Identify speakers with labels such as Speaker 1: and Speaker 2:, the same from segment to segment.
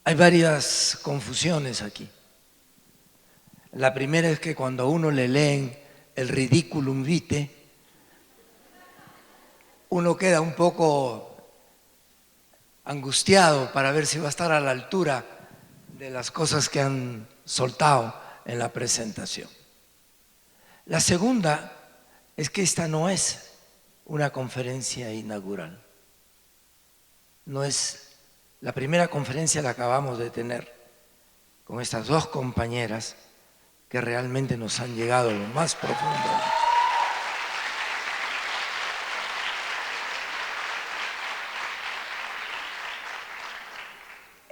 Speaker 1: Hay varias confusiones aquí. La primera es que cuando a uno le leen el ridiculum vitae, uno queda un poco angustiado para ver si va a estar a la altura de las cosas que han soltado en la presentación. La segunda es que esta no es una conferencia inaugural. No es la primera conferencia, la acabamos de tener con estas dos compañeras que realmente nos han llegado a lo más profundo.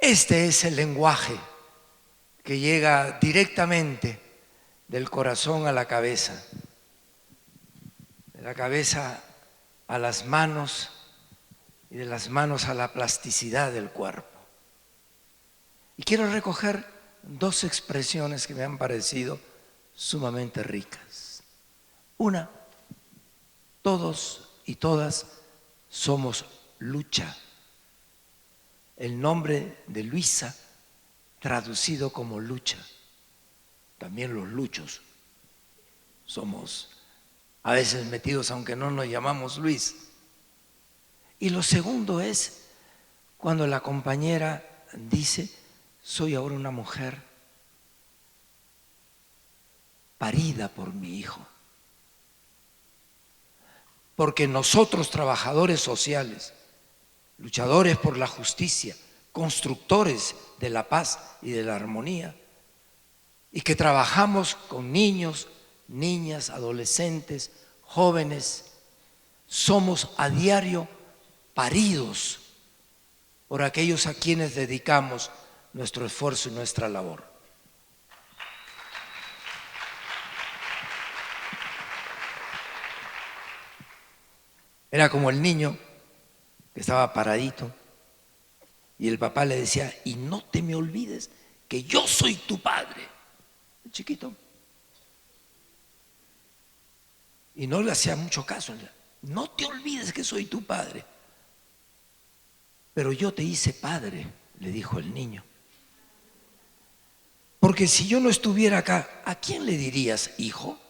Speaker 1: Este es el lenguaje que llega directamente del corazón a la cabeza, de la cabeza a las manos y de las manos a la plasticidad del cuerpo. Y quiero recoger dos expresiones que me han parecido sumamente ricas. Una, todos y todas somos lucha. El nombre de Luisa traducido como lucha. También los luchos somos a veces metidos aunque no nos llamamos Luis. Y lo segundo es cuando la compañera dice, soy ahora una mujer parida por mi hijo. Porque nosotros, trabajadores sociales, luchadores por la justicia, constructores de la paz y de la armonía, y que trabajamos con niños, niñas, adolescentes, jóvenes, somos a diario paridos por aquellos a quienes dedicamos nuestro esfuerzo y nuestra labor. Era como el niño que estaba paradito y el papá le decía, y no te me olvides que yo soy tu padre, el chiquito. Y no le hacía mucho caso, no te olvides que soy tu padre. Pero yo te hice padre, le dijo el niño. Porque si yo no estuviera acá, ¿a quién le dirías hijo?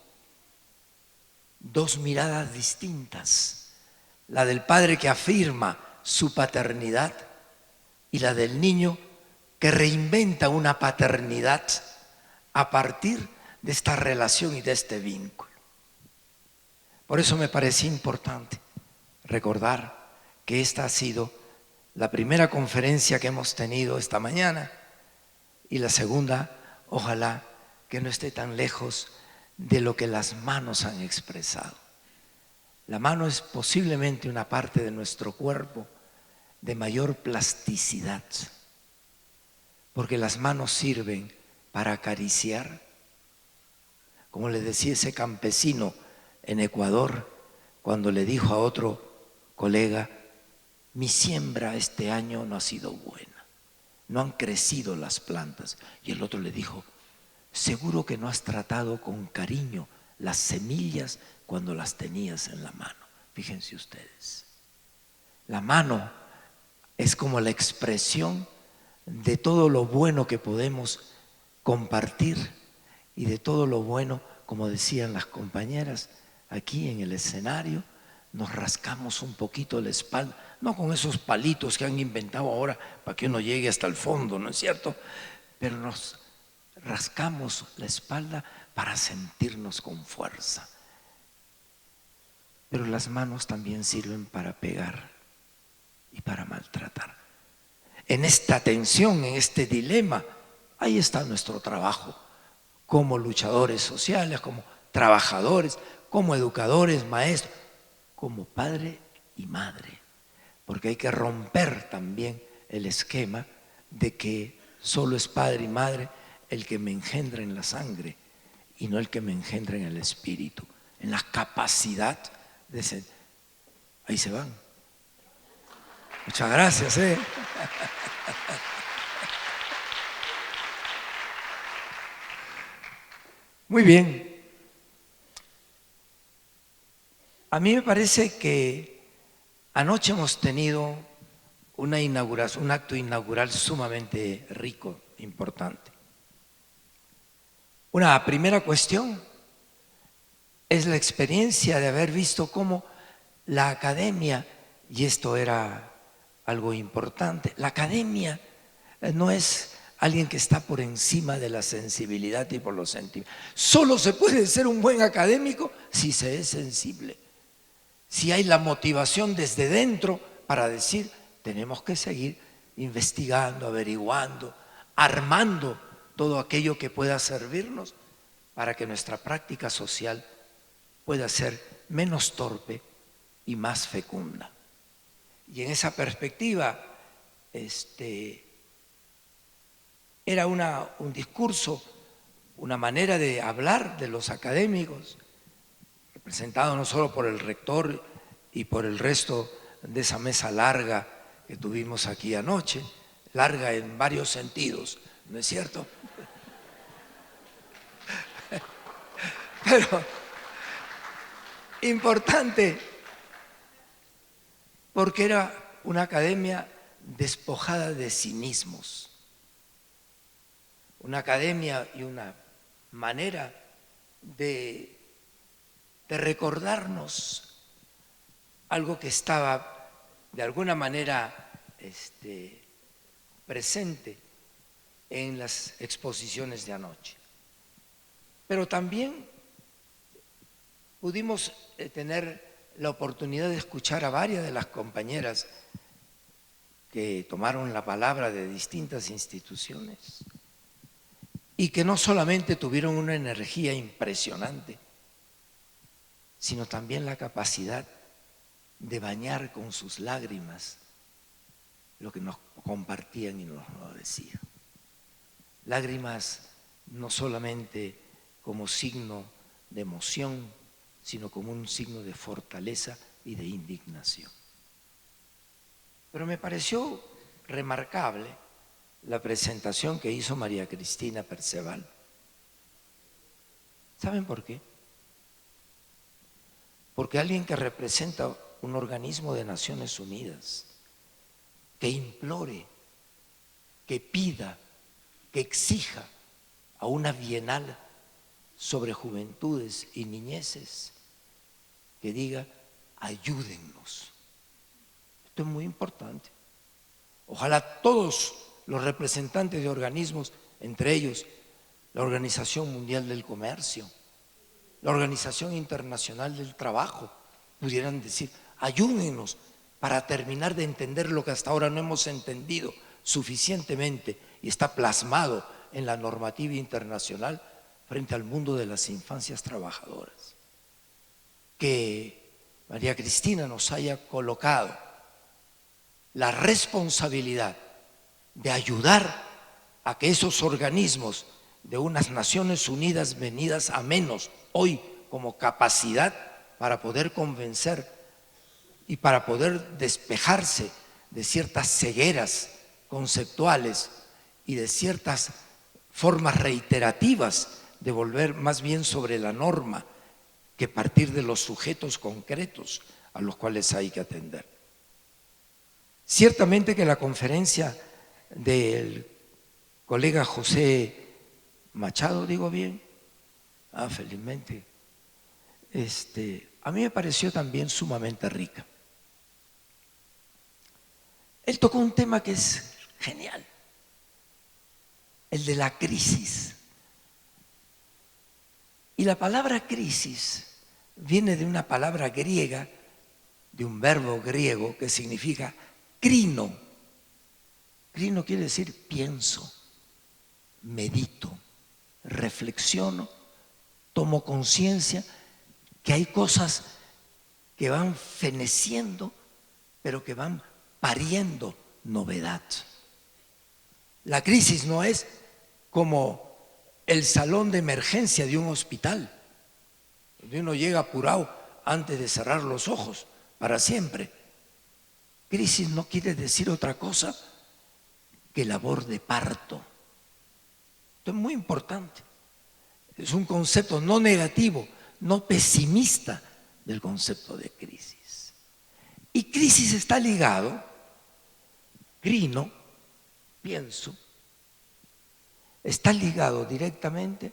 Speaker 1: Dos miradas distintas, la del padre que afirma su paternidad y la del niño que reinventa una paternidad a partir de esta relación y de este vínculo. Por eso me parece importante recordar que esta ha sido la primera conferencia que hemos tenido esta mañana y la segunda, ojalá que no esté tan lejos de lo que las manos han expresado. La mano es posiblemente una parte de nuestro cuerpo de mayor plasticidad, porque las manos sirven para acariciar, como le decía ese campesino en Ecuador, cuando le dijo a otro colega, mi siembra este año no ha sido buena, no han crecido las plantas. Y el otro le dijo, seguro que no has tratado con cariño las semillas cuando las tenías en la mano. Fíjense ustedes, la mano es como la expresión de todo lo bueno que podemos compartir y de todo lo bueno, como decían las compañeras, aquí en el escenario, nos rascamos un poquito la espalda, no con esos palitos que han inventado ahora para que uno llegue hasta el fondo, ¿no es cierto? Pero nos rascamos la espalda para sentirnos con fuerza. Pero las manos también sirven para pegar y para maltratar. En esta tensión, en este dilema, ahí está nuestro trabajo como luchadores sociales, como trabajadores, como educadores, maestros, como padre y madre, porque hay que romper también el esquema de que solo es padre y madre el que me engendra en la sangre y no el que me engendra en el espíritu, en la capacidad de ser. Ahí se van. Muchas gracias. Muy bien. A mí me parece que anoche hemos tenido una inauguración, un acto inaugural sumamente rico, importante. Una primera cuestión es la experiencia de haber visto cómo la academia, y esto era algo importante, la academia no es alguien que está por encima de la sensibilidad y por los sentimientos. Solo se puede ser un buen académico si se es sensible, si hay la motivación desde dentro para decir, tenemos que seguir investigando, averiguando, armando todo aquello que pueda servirnos para que nuestra práctica social pueda ser menos torpe y más fecunda. Y en esa perspectiva, era un discurso, una manera de hablar de los académicos, representado no solo por el rector y por el resto de esa mesa larga que tuvimos aquí anoche, larga en varios sentidos, ¿no es cierto? Pero importante, porque era una academia despojada de cinismos, una academia y una manera de recordarnos algo que estaba de alguna manera presente en las exposiciones de anoche. Pero también pudimos tener la oportunidad de escuchar a varias de las compañeras que tomaron la palabra de distintas instituciones y que no solamente tuvieron una energía impresionante, sino también la capacidad de bañar con sus lágrimas lo que nos compartían y nos lo decían. Lágrimas no solamente como signo de emoción, sino como un signo de fortaleza y de indignación. Pero me pareció remarcable la presentación que hizo María Cristina Perceval. ¿Saben por qué? Porque alguien que representa un organismo de Naciones Unidas, que implore, que pida, que exija a una bienal sobre juventudes y niñeces, que diga, ayúdennos. Esto es muy importante. Ojalá todos los representantes de organismos, entre ellos la Organización Mundial del Comercio, la Organización Internacional del Trabajo, pudieran decir, ayúdennos para terminar de entender lo que hasta ahora no hemos entendido suficientemente y está plasmado en la normativa internacional frente al mundo de las infancias trabajadoras. Que María Cristina nos haya colocado la responsabilidad de ayudar a que esos organismos de unas Naciones Unidas venidas a menos hoy como capacidad para poder convencer y para poder despejarse de ciertas cegueras conceptuales y de ciertas formas reiterativas de volver más bien sobre la norma que partir de los sujetos concretos a los cuales hay que atender. Ciertamente que la conferencia del colega José Machado, digo bien, felizmente, a mí me pareció también sumamente rica. Él tocó un tema que es genial, el de la crisis. Y la palabra crisis viene de una palabra griega, de un verbo griego que significa crino. Crino quiere decir pienso, medito, reflexiono, tomo conciencia que hay cosas que van feneciendo, pero que van pariendo novedad. La crisis no es como el salón de emergencia de un hospital, donde uno llega apurado antes de cerrar los ojos para siempre. Crisis no quiere decir otra cosa que labor de parto. Esto es muy importante. Es un concepto no negativo, no pesimista del concepto de crisis. Y crisis está ligado Grino, pienso, está ligado directamente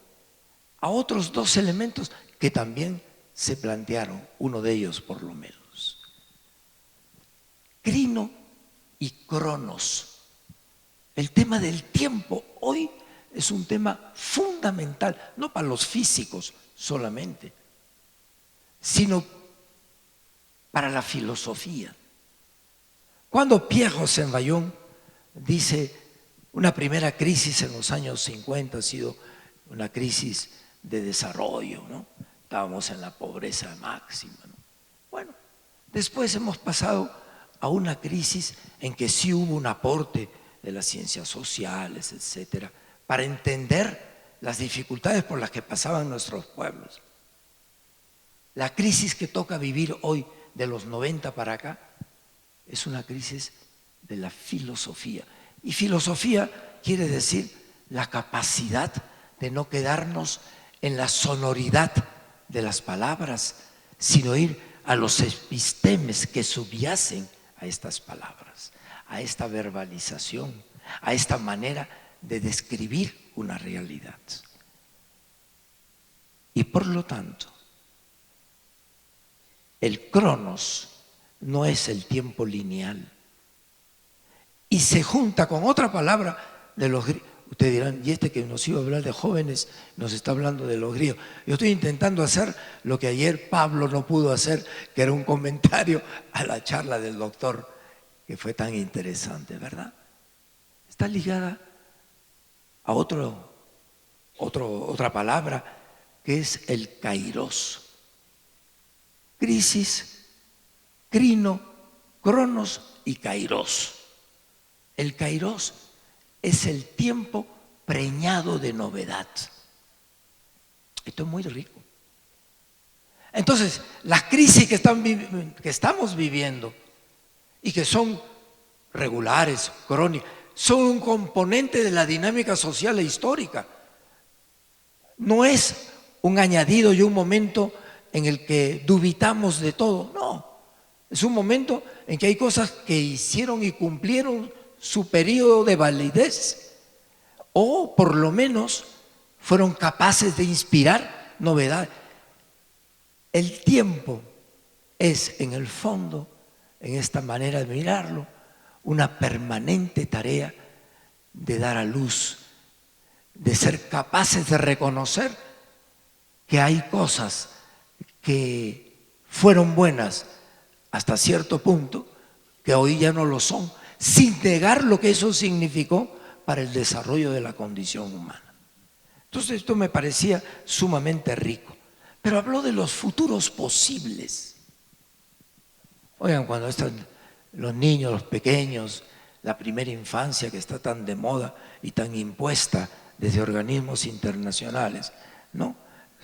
Speaker 1: a otros dos elementos que también se plantearon, uno de ellos por lo menos. Crino y cronos. El tema del tiempo hoy es un tema fundamental, no para los físicos solamente, sino para la filosofía. Cuando Pierre Rosanvallon dice una primera crisis en los años 50 ha sido una crisis de desarrollo, ¿no? Estábamos en la pobreza máxima, ¿no? Bueno, después hemos pasado a una crisis en que sí hubo un aporte de las ciencias sociales, etcétera, para entender las dificultades por las que pasaban nuestros pueblos. La crisis que toca vivir hoy, de los 90 para acá, es una crisis de la filosofía. Y filosofía quiere decir la capacidad de no quedarnos en la sonoridad de las palabras, sino ir a los epistemes que subyacen a estas palabras, a esta verbalización, a esta manera de describir una realidad. Y por lo tanto, el cronos no es el tiempo lineal. Y se junta con otra palabra de los griegos. Ustedes dirán, y este que nos iba a hablar de jóvenes nos está hablando de los griegos. Yo estoy intentando hacer lo que ayer Pablo no pudo hacer, que era un comentario a la charla del doctor, que fue tan interesante, ¿verdad? Está ligada a otra palabra, que es el kairos. Crisis, crino, cronos y kairos. El kairos es el tiempo preñado de novedad. Esto es muy rico. Entonces, las crisis que estamos viviendo y que son regulares, crónicas, son un componente de la dinámica social e histórica. No es un añadido y un momento en el que dubitamos de todo, no. Es un momento en que hay cosas que hicieron y cumplieron su periodo de validez, o por lo menos fueron capaces de inspirar novedad. El tiempo es, en el fondo, en esta manera de mirarlo, una permanente tarea de dar a luz, de ser capaces de reconocer que hay cosas que fueron buenas hasta cierto punto, que hoy ya no lo son, sin negar lo que eso significó para el desarrollo de la condición humana. Entonces esto me parecía sumamente rico. Pero habló de los futuros posibles. Oigan, cuando están los niños, los pequeños, la primera infancia que está tan de moda y tan impuesta desde organismos internacionales, ¿no?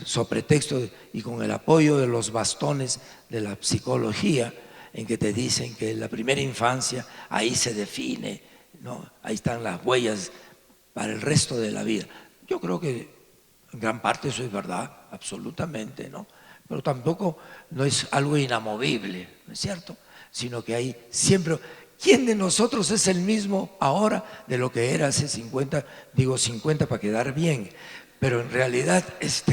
Speaker 1: Sobre pretexto y con el apoyo de los bastones de la psicología, en que te dicen que la primera infancia ahí se define, ¿no? Ahí están las huellas para el resto de la vida. Yo creo que en gran parte eso es verdad, absolutamente, ¿no? Pero tampoco no es algo inamovible, ¿no es cierto? Sino que hay siempre… ¿Quién de nosotros es el mismo ahora de lo que era hace 50? Digo 50 para quedar bien, pero en realidad es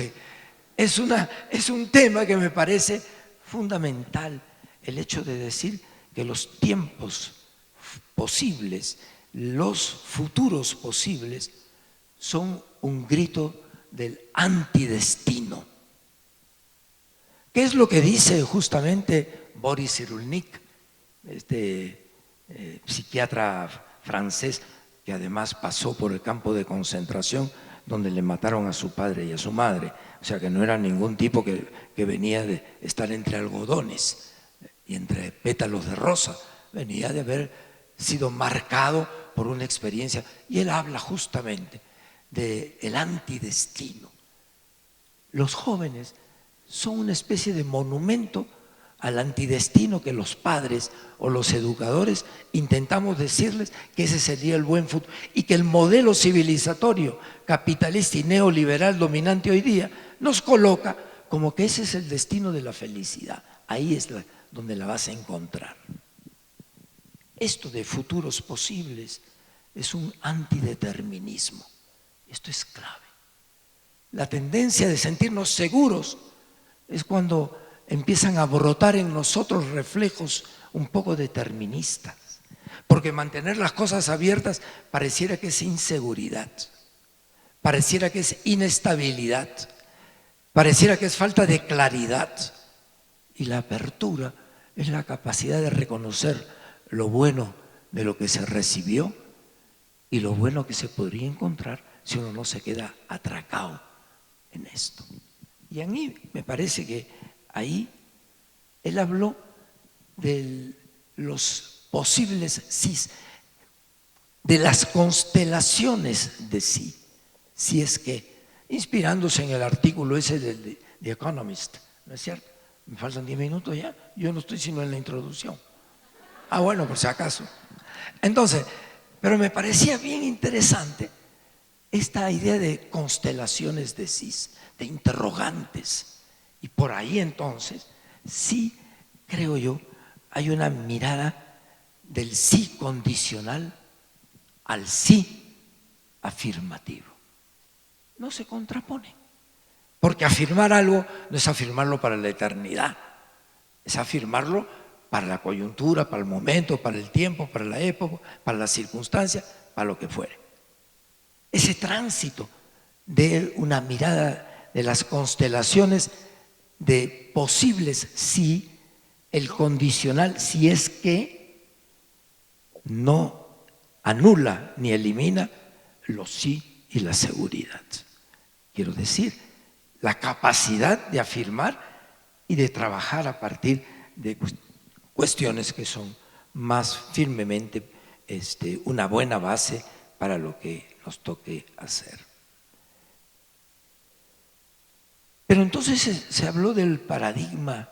Speaker 1: un tema que me parece fundamental, el hecho de decir que los tiempos posibles, los futuros posibles, son un grito del antidestino. ¿Qué es lo que dice justamente Boris Cyrulnik, psiquiatra francés que además pasó por el campo de concentración donde le mataron a su padre y a su madre? O sea que no era ningún tipo que venía de estar entre algodones y entre pétalos de rosa, venía de haber sido marcado por una experiencia. Y él habla justamente del antidestino. Los jóvenes son una especie de monumento al antidestino que los padres o los educadores intentamos decirles que ese sería el buen futuro y que el modelo civilizatorio capitalista y neoliberal dominante hoy día nos coloca como que ese es el destino de la felicidad. Ahí es donde la vas a encontrar. Esto de futuros posibles es un antideterminismo. Esto es clave. La tendencia de sentirnos seguros es cuando empiezan a brotar en nosotros reflejos un poco deterministas. Porque mantener las cosas abiertas pareciera que es inseguridad, pareciera que es inestabilidad, pareciera que es falta de claridad. Y la apertura es la capacidad de reconocer lo bueno de lo que se recibió y lo bueno que se podría encontrar si uno no se queda atracado en esto. Y a mí me parece que ahí él habló de los posibles sí, de las constelaciones de sí, si es que, inspirándose en el artículo ese de The Economist, ¿no es cierto? Me faltan 10 minutos ya, yo no estoy sino en la introducción. Ah, bueno, por si acaso. Entonces, pero me parecía bien interesante esta idea de constelaciones de sí, de interrogantes. Y por ahí entonces, sí, creo yo, hay una mirada del sí condicional al sí afirmativo. No se contrapone. Porque afirmar algo no es afirmarlo para la eternidad, es afirmarlo para la coyuntura, para el momento, para el tiempo, para la época, para la circunstancia, para lo que fuere. Ese tránsito de una mirada de las constelaciones de posibles sí, el condicional si es que no anula ni elimina los sí y la seguridad. Quiero decir, la capacidad de afirmar y de trabajar a partir de cuestiones que son más firmemente una buena base para lo que nos toque hacer. Pero entonces se habló del paradigma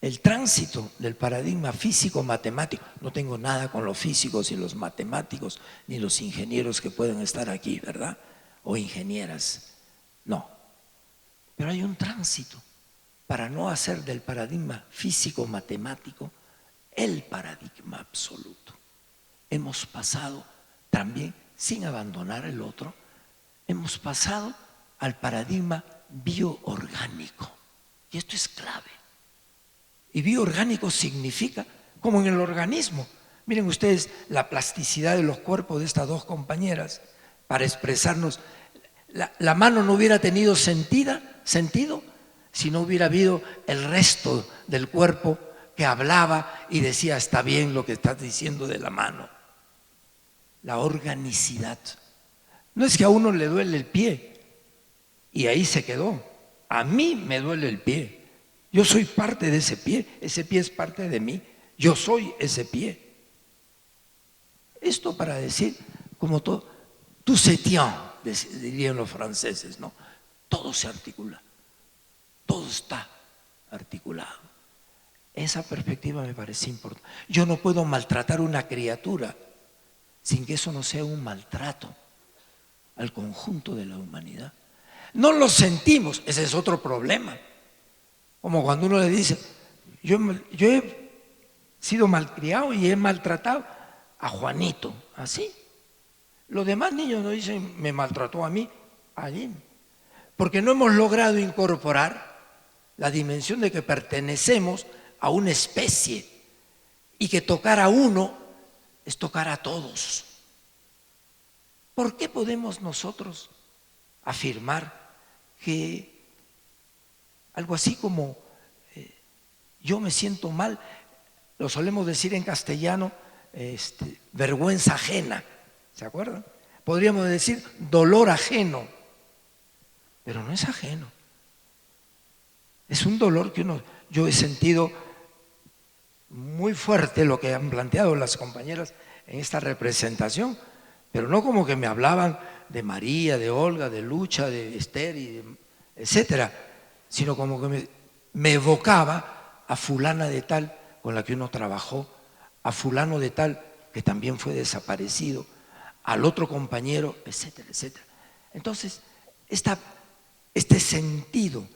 Speaker 1: el tránsito del paradigma físico-matemático. No tengo nada con los físicos y los matemáticos, ni los ingenieros que pueden estar aquí, ¿verdad? O ingenieras. No. Pero hay un tránsito para no hacer del paradigma físico-matemático el paradigma absoluto. Hemos pasado también, sin abandonar el otro, hemos pasado al paradigma bioorgánico. Y esto es clave. Y bioorgánico significa, como en el organismo. Miren ustedes la plasticidad de los cuerpos de estas dos compañeras para expresarnos. La mano no hubiera tenido sentido si no hubiera habido el resto del cuerpo que hablaba y decía, está bien lo que estás diciendo de la mano. La organicidad. No es que a uno le duele el pie y ahí se quedó. A mí me duele el pie. Yo soy parte de ese pie es parte de mí, yo soy ese pie. Esto para decir, como todo, tout se tient, dirían los franceses, ¿no? Todo se articula, todo está articulado. Esa perspectiva me parece importante. Yo no puedo maltratar a una criatura sin que eso no sea un maltrato al conjunto de la humanidad. No lo sentimos, ese es otro problema. Como cuando uno le dice, yo he sido malcriado y he maltratado a Juanito, así. Los demás niños no dicen, me maltrató a mí, allí. Porque no hemos logrado incorporar la dimensión de que pertenecemos a una especie y que tocar a uno es tocar a todos. ¿Por qué podemos nosotros afirmar que algo así como yo me siento mal, lo solemos decir en castellano, vergüenza ajena, ¿se acuerdan? Podríamos decir dolor ajeno, pero no es ajeno. Es un dolor que yo he sentido muy fuerte lo que han planteado las compañeras en esta representación, pero no como que me hablaban de María, de Olga, de Lucha, de Esther, etcétera, sino como que me evocaba a fulana de tal con la que uno trabajó, a fulano de tal que también fue desaparecido, al otro compañero, etcétera, etcétera. Entonces, este sentido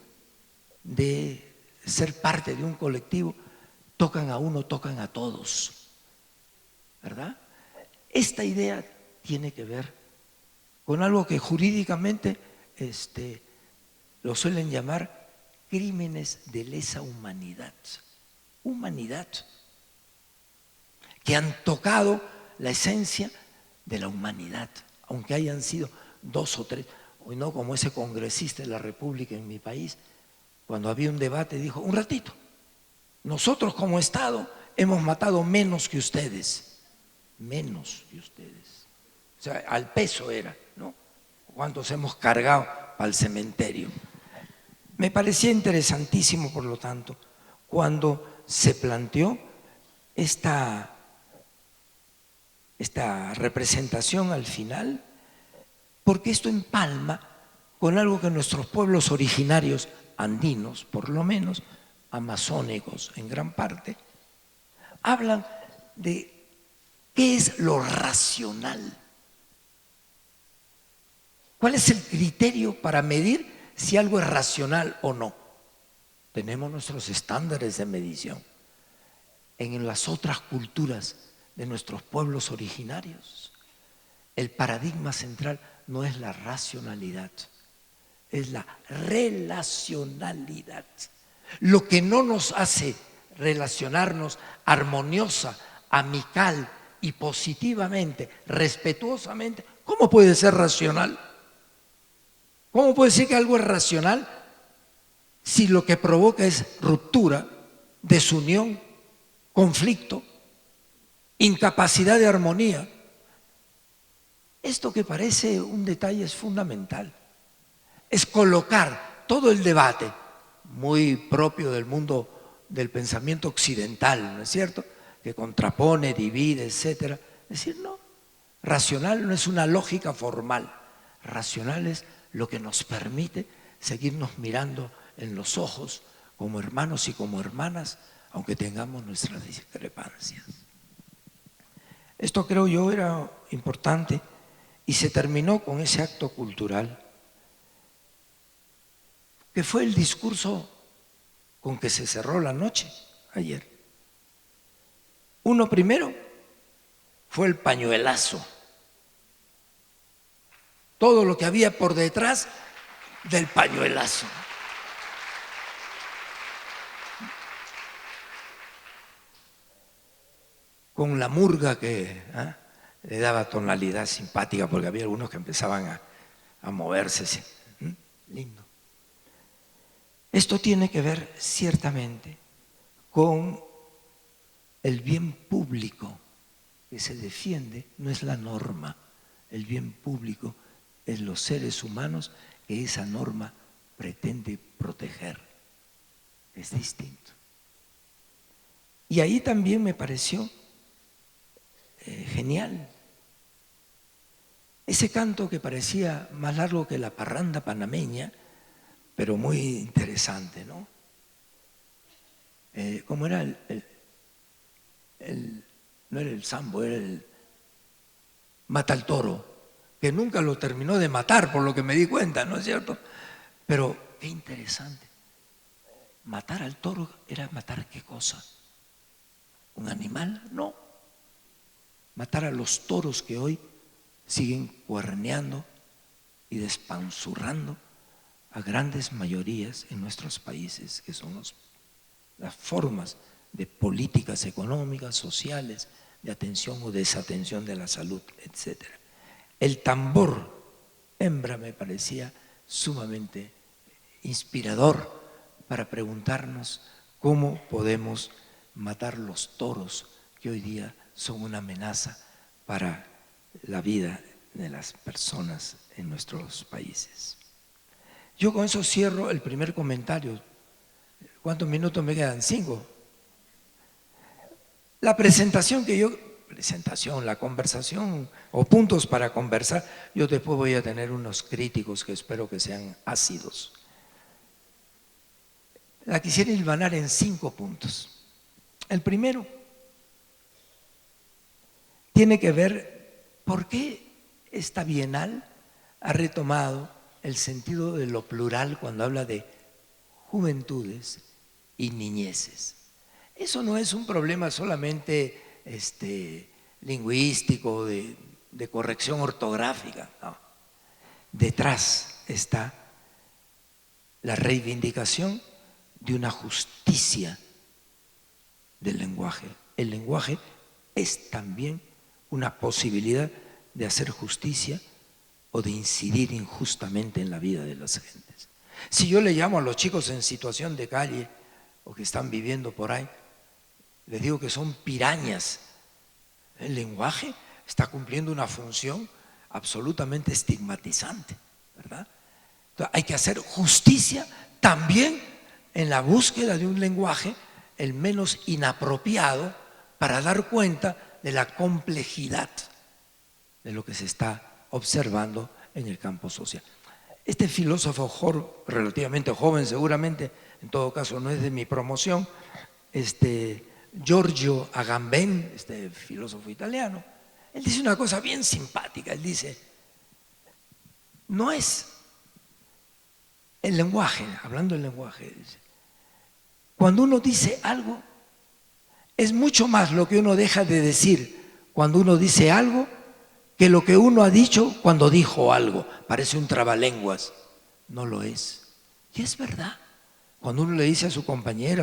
Speaker 1: de ser parte de un colectivo tocan a uno, tocan a todos, ¿verdad? Esta idea tiene que ver con algo que jurídicamente lo suelen llamar crímenes de lesa humanidad. Humanidad, que han tocado la esencia de la humanidad, aunque hayan sido 2 o 3, hoy no como ese congresista de la República en mi país, cuando había un debate dijo, un ratito, nosotros como Estado hemos matado menos que ustedes, o sea, al peso era, ¿no? ¿Cuántos hemos cargado al cementerio? Me parecía interesantísimo, por lo tanto, cuando se planteó esta representación al final, porque esto empalma con algo que nuestros pueblos originarios andinos, por lo menos, amazónicos en gran parte, hablan de qué es lo racional. ¿Cuál es el criterio para medir si algo es racional o no? Tenemos nuestros estándares de medición. En las otras culturas de nuestros pueblos originarios, el paradigma central no es la racionalidad, es la relacionalidad. Lo que no nos hace relacionarnos armoniosa, amical y positivamente, respetuosamente, ¿cómo puede ser racional? ¿Cómo puede ser que algo es racional si lo que provoca es ruptura, desunión, conflicto, incapacidad de armonía? Esto que parece un detalle es fundamental. Es colocar todo el debate, muy propio del mundo del pensamiento occidental, ¿no es cierto?, que contrapone, divide, etcétera. Decir, no, racional no es una lógica formal, racional es lo que nos permite seguirnos mirando en los ojos como hermanos y como hermanas, aunque tengamos nuestras discrepancias. Esto creo yo era importante y se terminó con ese acto cultural, que fue el discurso con que se cerró la noche ayer. Uno primero fue el pañuelazo, todo lo que había por detrás del pañuelazo. Con la murga que le daba tonalidad simpática, porque había algunos que empezaban a moverse así. Lindo. Esto tiene que ver ciertamente con el bien público que se defiende, no es la norma, el bien público es los seres humanos que esa norma pretende proteger. Es distinto. Y ahí también me pareció genial ese canto que parecía más largo que la parranda panameña, pero muy interesante, ¿no? ¿Cómo era no era el sambo, era el mata al toro, que nunca lo terminó de matar, por lo que me di cuenta, ¿no es cierto? Pero qué interesante. Matar al toro era matar ¿qué cosa? ¿Un animal? No. Matar a los toros que hoy siguen cuerneando y despanzurrando a grandes mayorías en nuestros países, que son las formas de políticas económicas, sociales, de atención o desatención de la salud, etc. El tambor hembra me parecía sumamente inspirador para preguntarnos cómo podemos matar los toros que hoy día son una amenaza para la vida de las personas en nuestros países. Yo con eso cierro el primer comentario. ¿Cuántos minutos me quedan? 5. La presentación la conversación o puntos para conversar, yo después voy a tener unos críticos que espero que sean ácidos. La quisiera hilvanar en 5 puntos. El primero tiene que ver por qué esta bienal ha retomado el sentido de lo plural cuando habla de juventudes y niñeces. Eso no es un problema solamente lingüístico, de corrección ortográfica, no. Detrás está la reivindicación de una justicia del lenguaje. El lenguaje es también una posibilidad de hacer justicia o de incidir injustamente en la vida de las gentes. Si yo le llamo a los chicos en situación de calle o que están viviendo por ahí, les digo que son pirañas, el lenguaje está cumpliendo una función absolutamente estigmatizante, ¿verdad? Entonces, hay que hacer justicia también en la búsqueda de un lenguaje el menos inapropiado para dar cuenta de la complejidad de lo que se está observando en el campo social. Este filósofo relativamente joven, seguramente, en todo caso no es de mi promoción, Giorgio Agamben, este filósofo italiano, él dice una cosa bien simpática, él dice, no es el lenguaje, hablando del lenguaje, dice, cuando uno dice algo, es mucho más lo que uno deja de decir cuando uno dice algo que lo que uno ha dicho cuando dijo algo. Parece un trabalenguas, no lo es. Y es verdad, cuando uno le dice a su compañera,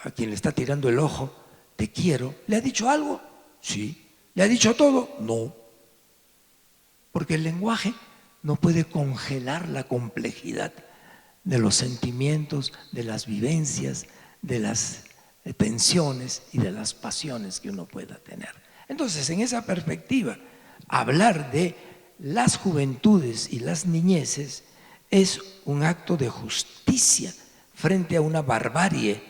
Speaker 1: a quien le está tirando el ojo, te quiero, ¿le ha dicho algo? Sí. ¿Le ha dicho todo? No. Porque el lenguaje no puede congelar la complejidad de los sentimientos, de las vivencias, de las tensiones y de las pasiones que uno pueda tener. Entonces, en esa perspectiva, hablar de las juventudes y las niñeces es un acto de justicia frente a una barbarie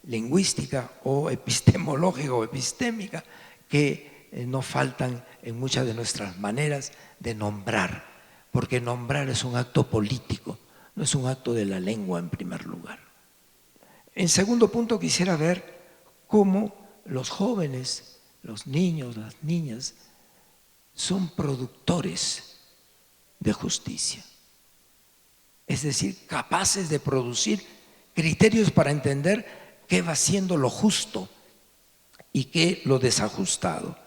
Speaker 1: lingüística o epistemológica o epistémica que no faltan en muchas de nuestras maneras de nombrar, porque nombrar es un acto político, no es un acto de la lengua en primer lugar. En segundo punto, quisiera ver cómo los jóvenes, los niños, las niñas, son productores de justicia. Es decir, capaces de producir criterios para entender qué va siendo lo justo y qué lo desajustado.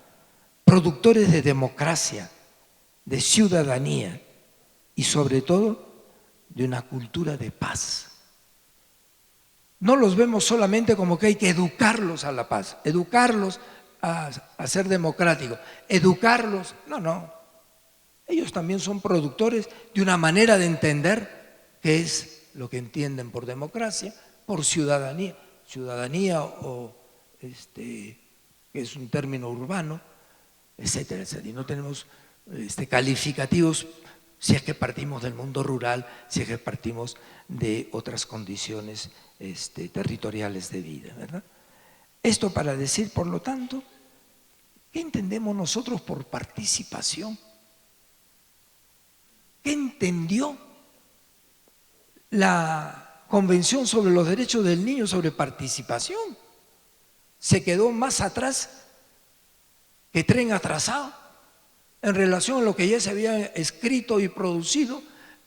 Speaker 1: Productores de democracia, de ciudadanía y sobre todo de una cultura de paz. No los vemos solamente como que hay que educarlos a la paz, educarlos a ser democráticos, educarlos, no. Ellos también son productores de una manera de entender qué es lo que entienden por democracia, por ciudadanía. Ciudadanía que es un término urbano, etcétera, etcétera. Y no tenemos calificativos si es que partimos del mundo rural, si es que partimos de otras condiciones territoriales de vida, ¿verdad? Esto para decir, por lo tanto, ¿qué entendemos nosotros por participación? ¿Qué entendió la Convención sobre los Derechos del Niño sobre participación? Se quedó más atrás que tren atrasado en relación a lo que ya se había escrito y producido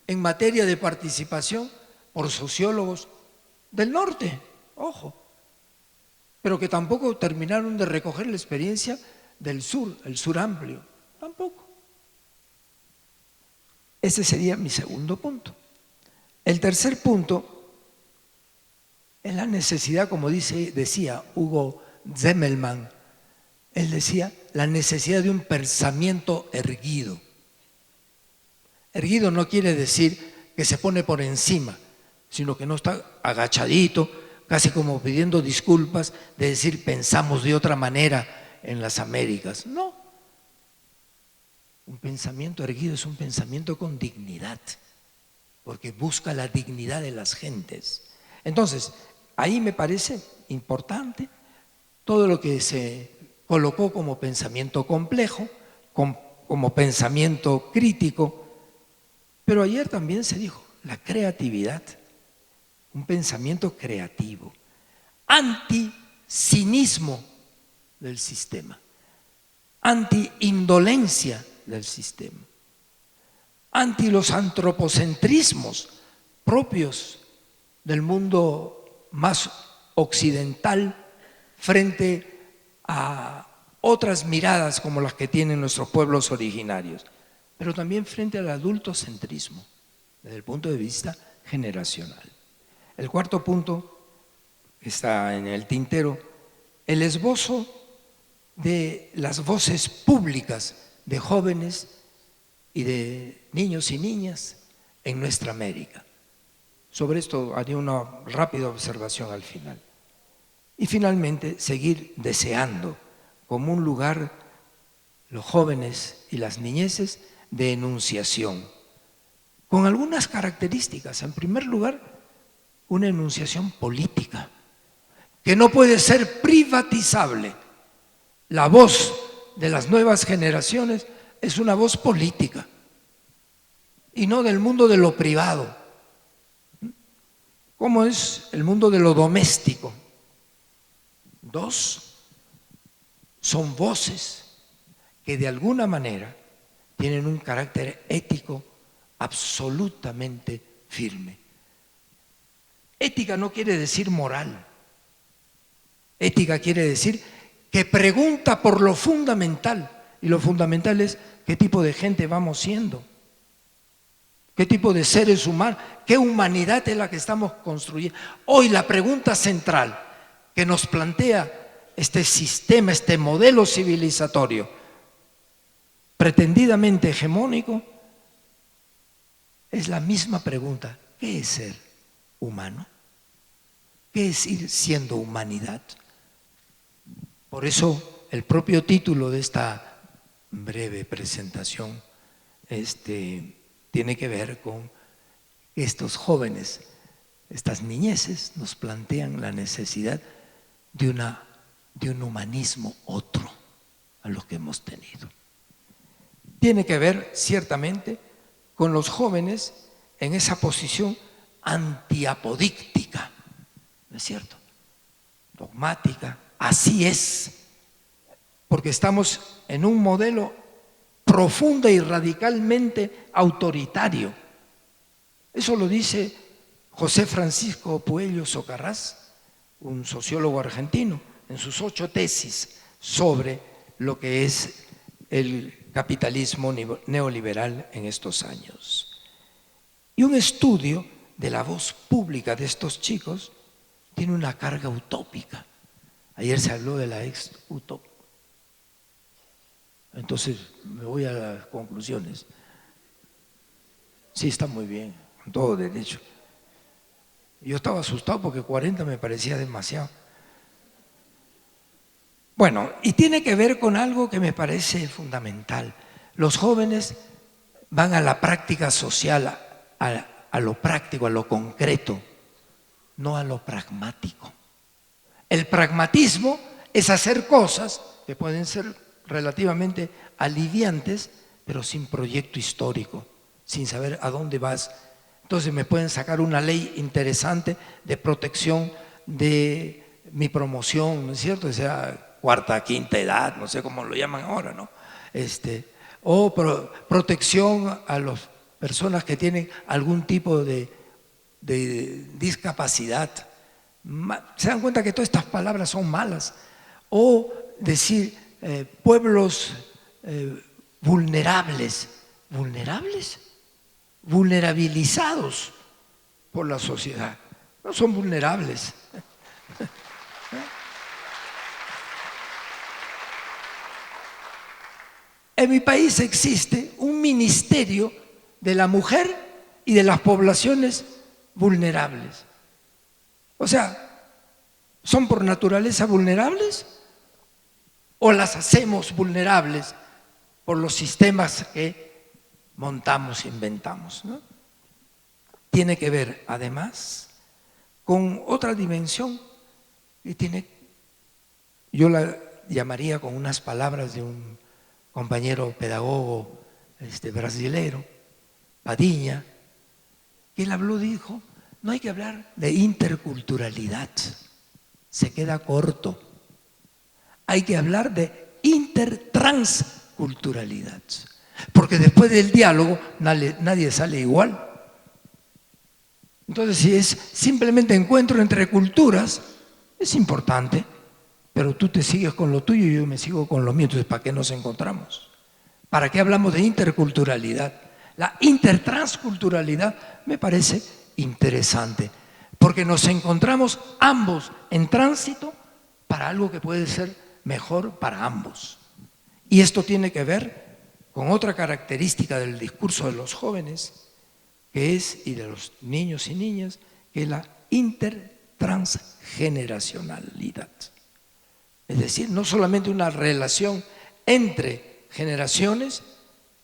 Speaker 1: en materia de participación por sociólogos del norte, ojo, pero que tampoco terminaron de recoger la experiencia del sur, el sur amplio, tampoco. Ese sería mi segundo punto. El tercer punto es la necesidad, como decía Hugo Zemmelmann, él decía, la necesidad de un pensamiento erguido. Erguido no quiere decir que se pone por encima, sino que no está agachadito, casi como pidiendo disculpas, de decir pensamos de otra manera en las Américas. No. Un pensamiento erguido es un pensamiento con dignidad, porque busca la dignidad de las gentes. Entonces, ahí me parece importante todo lo que se colocó como pensamiento complejo, como pensamiento crítico, pero ayer también se dijo la creatividad, un pensamiento creativo, anti-cinismo del sistema, anti-indolencia del sistema, anti los antropocentrismos propios del mundo más occidental frente a otras miradas como las que tienen nuestros pueblos originarios, pero también frente al adultocentrismo, desde el punto de vista generacional. El cuarto punto está en el tintero, el esbozo de las voces públicas de jóvenes y de niños y niñas en nuestra América. Sobre esto haría una rápida observación al final. Y finalmente, seguir deseando como un lugar los jóvenes y las niñeces de enunciación, con algunas características. En primer lugar, una enunciación política, que no puede ser privatizable. La voz de las nuevas generaciones es una voz política y no del mundo de lo privado. ¿Cómo es el mundo de lo doméstico? Dos, son voces que de alguna manera tienen un carácter ético absolutamente firme. Ética no quiere decir moral. Ética quiere decir que pregunta por lo fundamental, y lo fundamental es qué tipo de gente vamos siendo, qué tipo de seres humanos, qué humanidad es la que estamos construyendo. Hoy la pregunta central que nos plantea este sistema, este modelo civilizatorio pretendidamente hegemónico, es la misma pregunta: ¿qué es ser humano? ¿Qué es ir siendo humanidad? Por eso el propio título de esta breve presentación tiene que ver con estos jóvenes, estas niñeces nos plantean la necesidad de un humanismo otro a lo que hemos tenido. Tiene que ver ciertamente con los jóvenes en esa posición antiapodíctica, ¿no es cierto? Dogmática, así es, porque estamos en un modelo profunda y radicalmente autoritario. Eso lo dice José Francisco Puello Socarrás, un sociólogo argentino, en sus 8 tesis sobre lo que es el capitalismo neoliberal en estos años. Y un estudio de la voz pública de estos chicos tiene una carga utópica. Ayer se habló de la ex-utopía. Entonces me voy a las conclusiones. Sí, está muy bien, con todo derecho. Yo estaba asustado porque 40 me parecía demasiado. Bueno, y tiene que ver con algo que me parece fundamental. Los jóvenes van a la práctica social, a lo práctico, a lo concreto, no a lo pragmático. El pragmatismo es hacer cosas que pueden ser relativamente aliviantes, pero sin proyecto histórico, sin saber a dónde vas. Entonces me pueden sacar una ley interesante de protección de mi promoción, ¿no es cierto? O sea, cuarta, quinta edad, no sé cómo lo llaman ahora, ¿no? O protección a las personas que tienen algún tipo de discapacidad. Se dan cuenta que todas estas palabras son malas. O decir pueblos vulnerables, vulnerabilizados por la sociedad. No son vulnerables. En mi país existe un ministerio de la mujer y de las poblaciones vulnerables. O sea, ¿son por naturaleza vulnerables o las hacemos vulnerables por los sistemas que montamos, inventamos, ¿no? Tiene que ver, además, con otra dimensión que yo la llamaría con unas palabras de un compañero pedagogo brasilero, Padilla, que él dijo, no hay que hablar de interculturalidad, se queda corto. Hay que hablar de intertransculturalidad, porque después del diálogo nadie sale igual. Entonces, si es simplemente encuentro entre culturas, es importante, pero tú te sigues con lo tuyo y yo me sigo con lo mío. Entonces, ¿para qué nos encontramos? ¿Para qué hablamos de interculturalidad? La intertransculturalidad me parece interesante, porque nos encontramos ambos en tránsito para algo que puede ser mejor para ambos. Y esto tiene que ver con otra característica del discurso de los jóvenes, que es, y de los niños y niñas, que es la intertransgeneracionalidad. Es decir, no solamente una relación entre generaciones,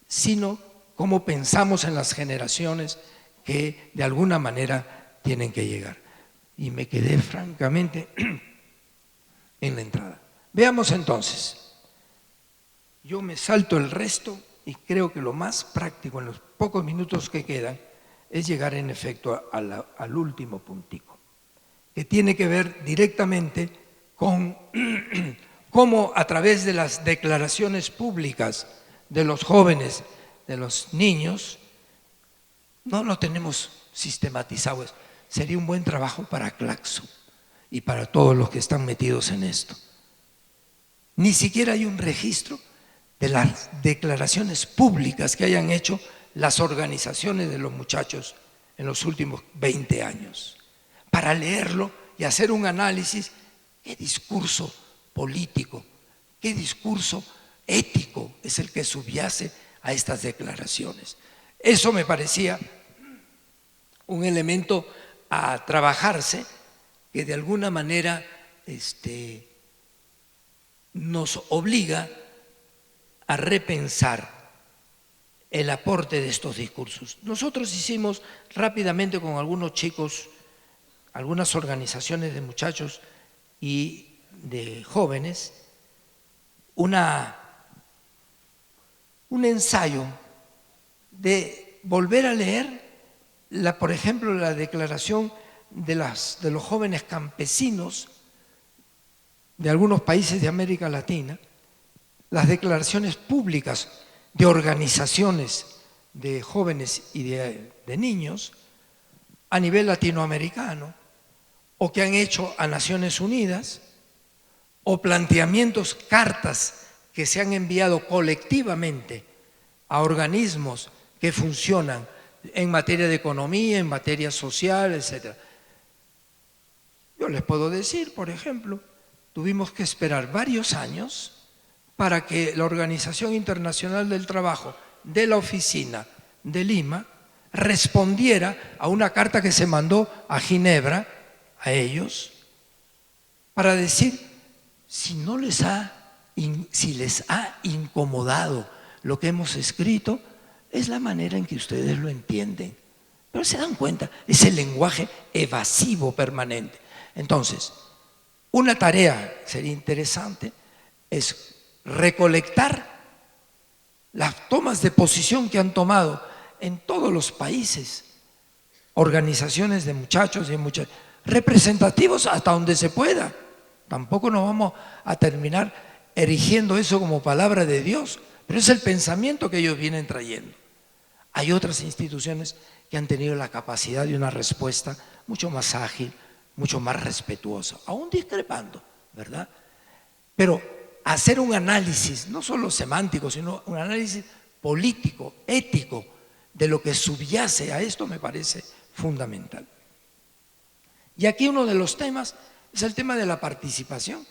Speaker 1: sino cómo pensamos en las generaciones que de alguna manera tienen que llegar. Y me quedé francamente en la entrada. Veamos entonces. Yo me salto el resto y creo que lo más práctico en los pocos minutos que quedan es llegar en efecto al último puntico, que tiene que ver directamente con cómo a través de las declaraciones públicas de los jóvenes, de los niños, no lo tenemos sistematizado. Sería un buen trabajo para Claxo y para todos los que están metidos en esto. Ni siquiera hay un registro de las declaraciones públicas que hayan hecho las organizaciones de los muchachos en los últimos 20 años, para leerlo y hacer un análisis. ¿Qué discurso político, qué discurso ético es el que subyace a estas declaraciones? Eso me parecía un elemento a trabajarse que de alguna manera nos obliga a repensar el aporte de estos discursos. Nosotros hicimos rápidamente con algunos chicos, algunas organizaciones de muchachos y de jóvenes, un ensayo de volver a leer, por ejemplo, la declaración de los jóvenes campesinos de algunos países de América Latina, las declaraciones públicas de organizaciones de jóvenes y de niños a nivel latinoamericano, o que han hecho a Naciones Unidas, o planteamientos, cartas que se han enviado colectivamente a organismos que funcionan en materia de economía, en materia social, etc. Yo les puedo decir, por ejemplo, tuvimos que esperar varios años para que la Organización Internacional del Trabajo de la oficina de Lima respondiera a una carta que se mandó a Ginebra, a ellos, para decir si les ha incomodado lo que hemos escrito, es la manera en que ustedes lo entienden. Pero se dan cuenta, es el lenguaje evasivo permanente. Entonces, una tarea sería interesante es recolectar las tomas de posición que han tomado en todos los países, organizaciones de muchachos y muchachas, representativos hasta donde se pueda. Tampoco nos vamos a terminar erigiendo eso como palabra de Dios, pero es el pensamiento que ellos vienen trayendo. Hay otras instituciones que han tenido la capacidad de una respuesta mucho más ágil, mucho más respetuosa, aún discrepando, ¿verdad? Pero hacer un análisis, no solo semántico, sino un análisis político, ético, de lo que subyace a esto me parece fundamental. Y aquí uno de los temas es el tema de la participación.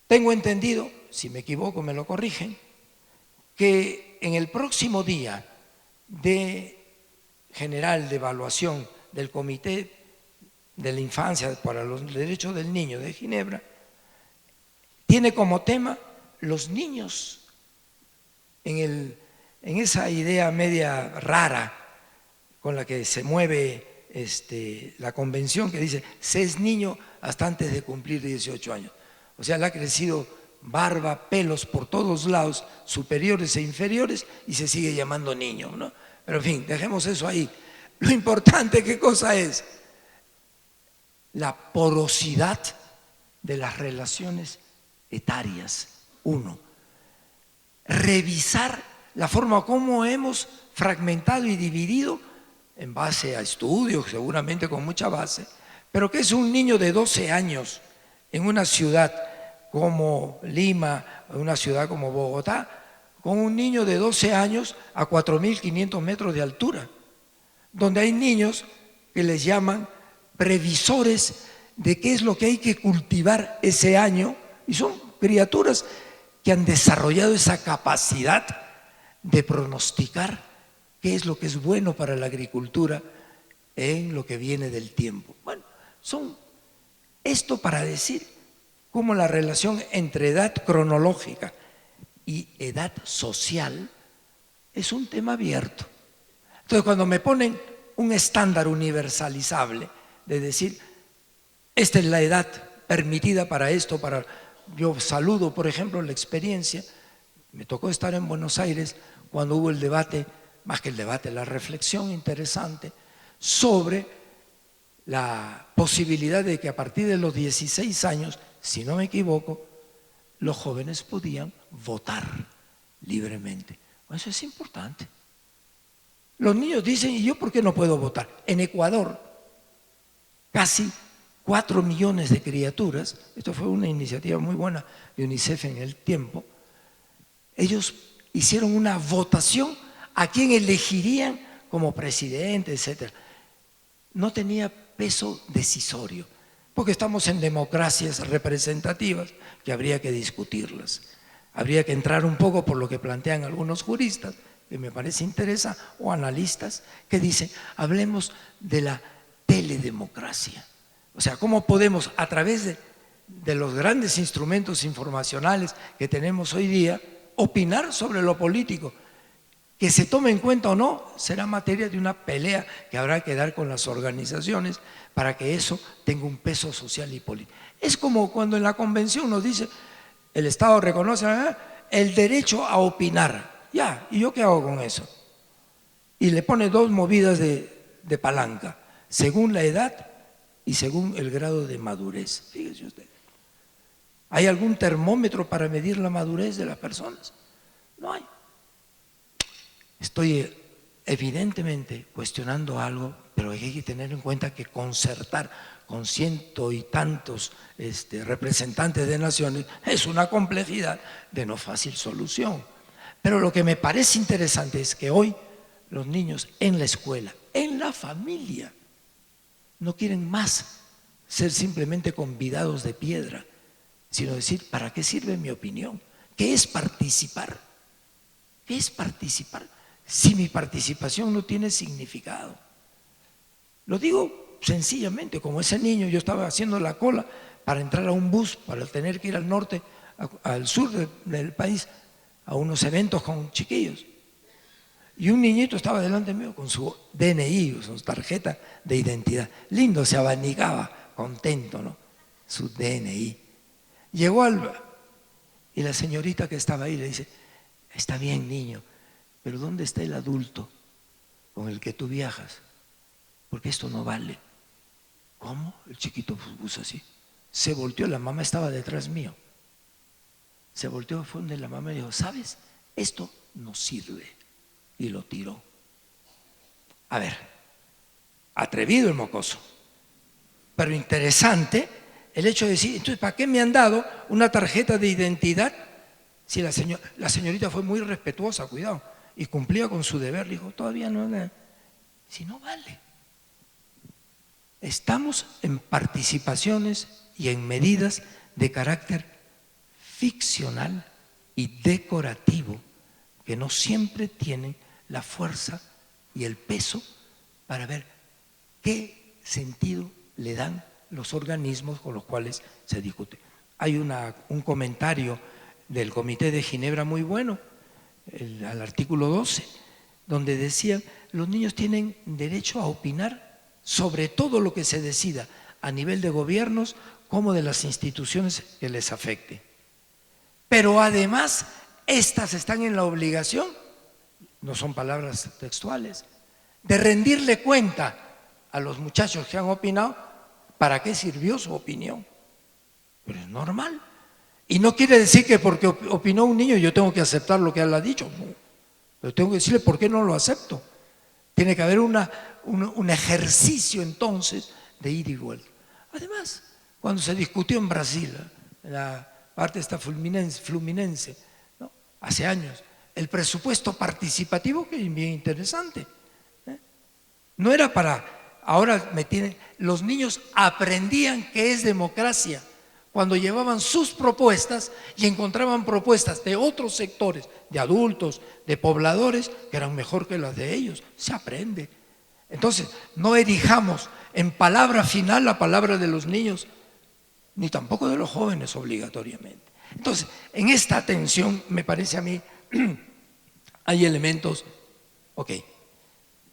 Speaker 1: Tengo entendido, si me equivoco me lo corrigen, que en el próximo día general de evaluación del Comité de la Infancia para los Derechos del Niño de Ginebra, tiene como tema los niños, en esa idea media rara con la que se mueve la convención, que dice se es niño hasta antes de cumplir 18 años. O sea, le ha crecido barba, pelos por todos lados, superiores e inferiores, y se sigue llamando niño, ¿no? Pero en fin, dejemos eso ahí. Lo importante, ¿qué cosa es? La porosidad de las relaciones etarias. Uno, revisar la forma como hemos fragmentado y dividido en base a estudios, seguramente con mucha base, pero que es un niño de 12 años en una ciudad como Lima, una ciudad como Bogotá, con un niño de 12 años a 4.500 metros de altura, donde hay niños que les llaman previsores de qué es lo que hay que cultivar ese año, y son criaturas que han desarrollado esa capacidad de pronosticar qué es lo que es bueno para la agricultura en lo que viene del tiempo. Bueno, son esto para decir cómo la relación entre edad cronológica y edad social es un tema abierto. Entonces, cuando me ponen un estándar universalizable de decir, esta es la edad permitida para esto, yo saludo, por ejemplo, la experiencia, me tocó estar en Buenos Aires cuando hubo el debate, más que el debate, la reflexión interesante sobre la posibilidad de que a partir de los 16 años, si no me equivoco, los jóvenes podían votar libremente. Eso es importante. Los niños dicen, ¿y yo por qué no puedo votar? En Ecuador, casi 4 millones de criaturas, esto fue una iniciativa muy buena de UNICEF en el tiempo, ellos hicieron una votación a quién elegirían como presidente, etc. No tenía peso decisorio, porque estamos en democracias representativas que habría que discutirlas. Habría que entrar un poco por lo que plantean algunos juristas, que me parece interesa, o analistas, que dicen, hablemos de la teledemocracia. O sea, cómo podemos, a través de los grandes instrumentos informacionales que tenemos hoy día, opinar sobre lo político. Que se tome en cuenta o no, será materia de una pelea que habrá que dar con las organizaciones para que eso tenga un peso social y político. Es como cuando en la convención nos dice, el Estado reconoce el derecho a opinar. Ya, ¿y yo qué hago con eso? Y le pone dos movidas de palanca, según la edad y según el grado de madurez. Fíjese usted. ¿Hay algún termómetro para medir la madurez de las personas? No hay. Estoy evidentemente cuestionando algo, pero hay que tener en cuenta que concertar con ciento y tantos representantes de naciones es una complejidad de no fácil solución. Pero lo que me parece interesante es que hoy los niños en la escuela, en la familia, no quieren más ser simplemente convidados de piedra, sino decir, ¿para qué sirve mi opinión? ¿Qué es participar? ¿Qué es participar si mi participación no tiene significado? Lo digo sencillamente, como ese niño, yo estaba haciendo la cola para entrar a un bus, para tener que ir al norte, al sur del país, a unos eventos con chiquillos. Y un niñito estaba delante mío con su DNI, su tarjeta de identidad. Lindo, se abanicaba, contento, ¿no? Su DNI. Llegó y la señorita que estaba ahí le dice, está bien, niño, pero ¿dónde está el adulto con el que tú viajas? Porque esto no vale. ¿Cómo? El chiquito puso así. Se volteó, la mamá estaba detrás mío. Se volteó, fue donde la mamá y dijo, ¿sabes? Esto no sirve. Y lo tiró. A ver, atrevido el mocoso, pero interesante el hecho de decir, entonces, ¿para qué me han dado una tarjeta de identidad? Si la señorita fue muy respetuosa, cuidado, y cumplía con su deber, dijo, todavía no, si no vale. Estamos en participaciones y en medidas de carácter ficcional y decorativo que no siempre tienen la fuerza y el peso para ver qué sentido le dan los organismos con los cuales se discute. Hay un comentario del Comité de Ginebra muy bueno, al artículo 12, donde decían, los niños tienen derecho a opinar sobre todo lo que se decida a nivel de gobiernos como de las instituciones que les afecte. Pero además, estas están en la obligación, no son palabras textuales, de rendirle cuenta a los muchachos que han opinado para qué sirvió su opinión. Pero es normal. Y no quiere decir que porque opinó un niño yo tengo que aceptar lo que él ha dicho. No. Pero tengo que decirle por qué no lo acepto. Tiene que haber un ejercicio entonces de ida y vuelta. Además, cuando se discutió en Brasil, la parte está Fluminense, ¿no? Hace años. El presupuesto participativo, que es bien interesante. No era para, ahora los niños aprendían qué es democracia cuando llevaban sus propuestas y encontraban propuestas de otros sectores, de adultos, de pobladores, que eran mejor que las de ellos. Se aprende. Entonces, no erijamos en palabra final la palabra de los niños, ni tampoco de los jóvenes obligatoriamente. Entonces, en esta atención, me parece a mí, hay elementos,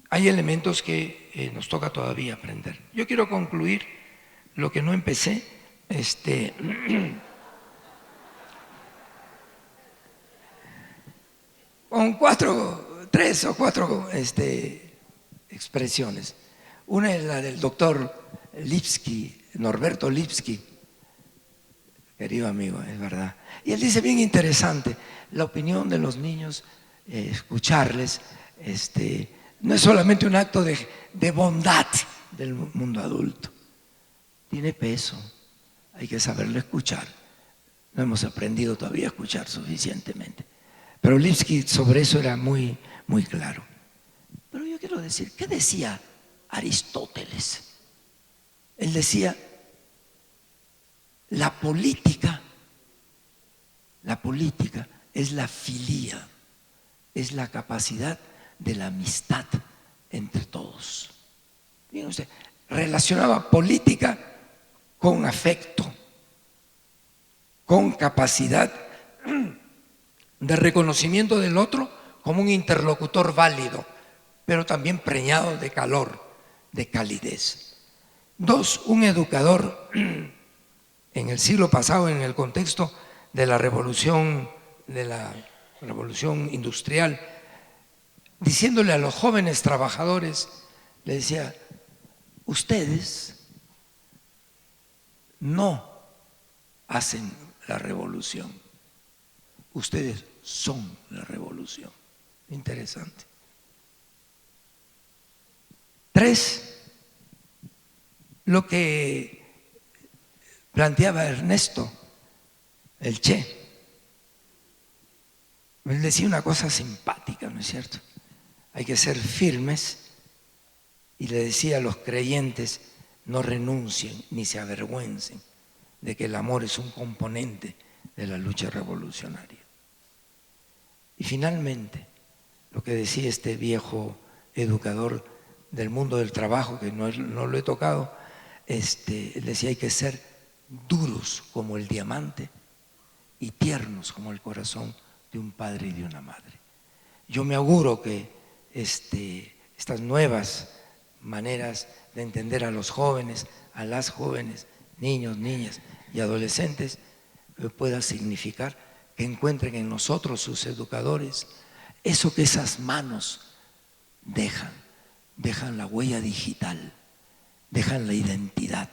Speaker 1: hay elementos que nos toca todavía aprender. Yo quiero concluir lo que no empecé, con tres o cuatro expresiones. Una es la del doctor Lipski, Norberto Lipski, querido amigo, es verdad. Y él dice bien interesante, la opinión de los niños, escucharles, no es solamente un acto de bondad del mundo adulto, tiene peso, hay que saberlo escuchar. No hemos aprendido todavía a escuchar suficientemente. Pero Lipski sobre eso era muy, muy claro. Pero yo quiero decir, ¿qué decía Aristóteles? Él decía, la política es la filía, es la capacidad de la amistad entre todos. Miren usted, relacionaba política con afecto, con capacidad de reconocimiento del otro como un interlocutor válido, pero también preñado de calor, de calidez. Dos, un educador en el siglo pasado, en el contexto de la revolución industrial, diciéndole a los jóvenes trabajadores, le decía, ustedes no hacen la revolución, ustedes son la revolución. Interesante. Tres, lo que planteaba Ernesto, el Che. Él decía una cosa simpática, ¿no es cierto? Hay que ser firmes, y le decía a los creyentes, no renuncien ni se avergüencen de que el amor es un componente de la lucha revolucionaria. Y finalmente, lo que decía este viejo educador del mundo del trabajo, que no lo he tocado, él decía, hay que ser duros como el diamante y tiernos como el corazón de un padre y de una madre. Yo me auguro que estas nuevas maneras de entender a los jóvenes, a las jóvenes, niños, niñas y adolescentes, pueda significar que encuentren en nosotros, sus educadores, eso que esas manos dejan la huella digital, dejan la identidad,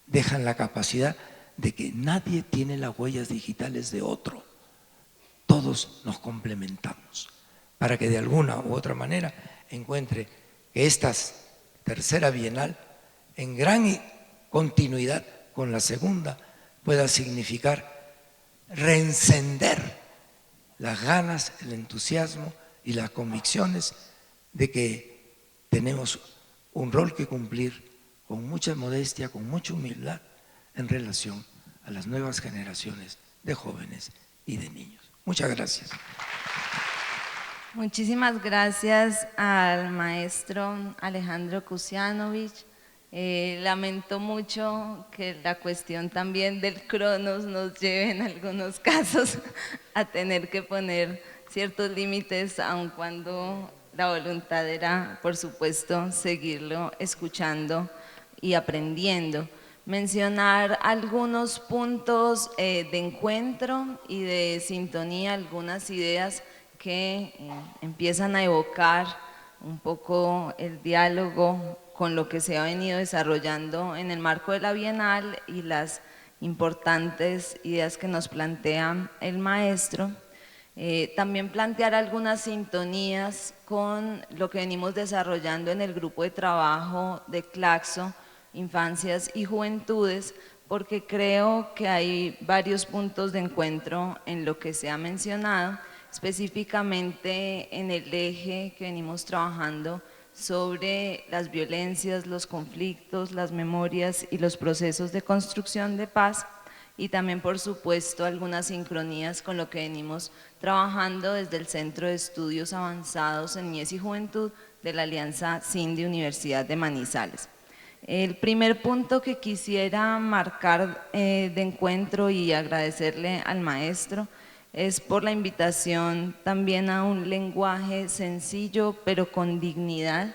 Speaker 1: dejan la capacidad de que nadie tiene las huellas digitales de otro. Todos nos complementamos para que de alguna u otra manera encuentre que esta tercera bienal, en gran continuidad con la segunda, pueda significar reencender las ganas, el entusiasmo y las convicciones de que tenemos un rol que cumplir con mucha modestia, con mucha humildad en relación a las nuevas generaciones de jóvenes y de niños. Muchas gracias.
Speaker 2: Muchísimas gracias al maestro Alejandro Kusianovich. Lamento mucho que la cuestión también del cronos nos lleve en algunos casos a tener que poner ciertos límites, aun cuando la voluntad era, por supuesto, seguirlo escuchando y aprendiendo. Mencionar algunos puntos de encuentro y de sintonía, algunas ideas que empiezan a evocar un poco el diálogo con lo que se ha venido desarrollando en el marco de la Bienal y las importantes ideas que nos plantea el maestro. También plantear algunas sintonías con lo que venimos desarrollando en el grupo de trabajo de Claxo, Infancias y Juventudes, porque creo que hay varios puntos de encuentro en lo que se ha mencionado, específicamente en el eje que venimos trabajando sobre las violencias, los conflictos, las memorias y los procesos de construcción de paz, y también por supuesto algunas sincronías con lo que venimos trabajando desde el Centro de Estudios Avanzados en Niñez y Juventud de la Alianza CINDI Universidad de Manizales. El primer punto que quisiera marcar de encuentro y agradecerle al maestro es por la invitación también a un lenguaje sencillo pero con dignidad,